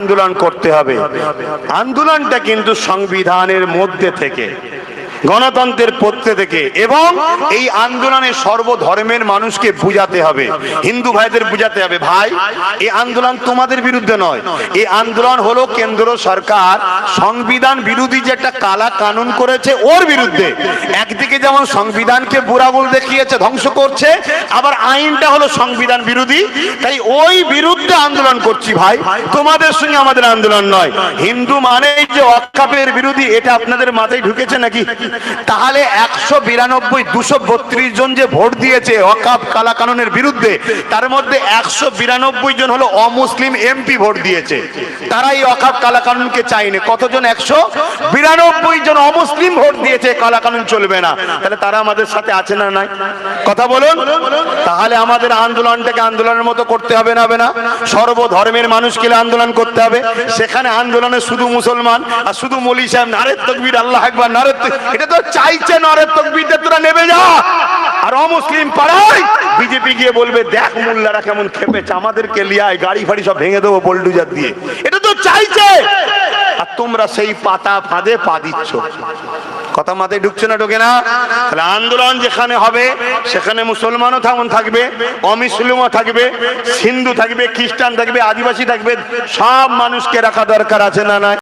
আন্দোলন করতে হবে। আন্দোলনটা কিন্তু সংবিধানের মধ্যে থেকে, গণতন্ত্রের পক্ষে থেকে, এবং এই আন্দোলনে সর্বধর্মের মানুষকে বুঝাতে হবে। হিন্দু ভাইদের বুঝাতে হবে, ভাই এই আন্দোলন তোমাদের বিরুদ্ধে নয়, এই আন্দোলন হলো কেন্দ্র সরকার সংবিধান বিরোধী যে একটা কালা কানুন করেছে ওর বিরুদ্ধে। একদিকে যেমন সংবিধানকে বুড়াগুল দেখিয়েছে, ধ্বংস করছে, আবার আইনটা হলো সংবিধান বিরোধী, তাই ওই বিরুদ্ধে আন্দোলন করছি ভাই, তোমাদের সঙ্গে আমাদের আন্দোলন নয়। হিন্দু মানে যে ওয়াকফের বিরোধী, এটা আপনাদের মাথায় ঢুকেছে নাকি? তাহলে 192 232 জন যে ভোট দিয়েছে ওয়াকফ কালা কানুনের বিরুদ্ধে, তার মধ্যে 192 জন হলো অমুসলিম এমপি ভোট দিয়েছে, তারা এই ওয়াকফ কালা কানুনকে চায়নি। কতজন? 192 জন অমুসলিম ভোট দিয়েছে কালা কানুন চলবে না। তাহলে তারা আমাদের সাথে আছে না নাই? কথা বলুন। তাহলে আমাদের আন্দোলনটাকে আন্দোলনের মতো করতে হবে না? হবে না? সর্বধর্মের মানুষকে আন্দোলন করতে হবে। সেখানে আন্দোলনে শুধু মুসলমান আর শুধু মৌলী সাহেব নারে তাকবীর আল্লাহু আকবার নারে, এটা তো চাইছে নারে তাকবীর, তোরা নেমে যা। আর অমুসলিম পাড়ায় বিজেপি গিয়ে বলবে দেখ মোল্লারা কেমন খেপেছে, আমাদেরকে লিয়ায় গাড়ি ফাড়ি সব ভেঙে দেবো বোল্ডুজার দিয়ে, এটা তো চাইছে। আর তোমরা সেই পাতা ফাঁদে পা দিচ্ছ। কথা মাথায় ঢুকছে না? ঢোকে না? তাহলে আন্দোলন যেখানে হবে সেখানে মুসলমানও তেমন থাকবে, অমুসলিমও থাকবে, হিন্দু থাকবে, খ্রিস্টান থাকবে, আদিবাসী থাকবে, সব মানুষকে রাখা দরকার আছে না নাই?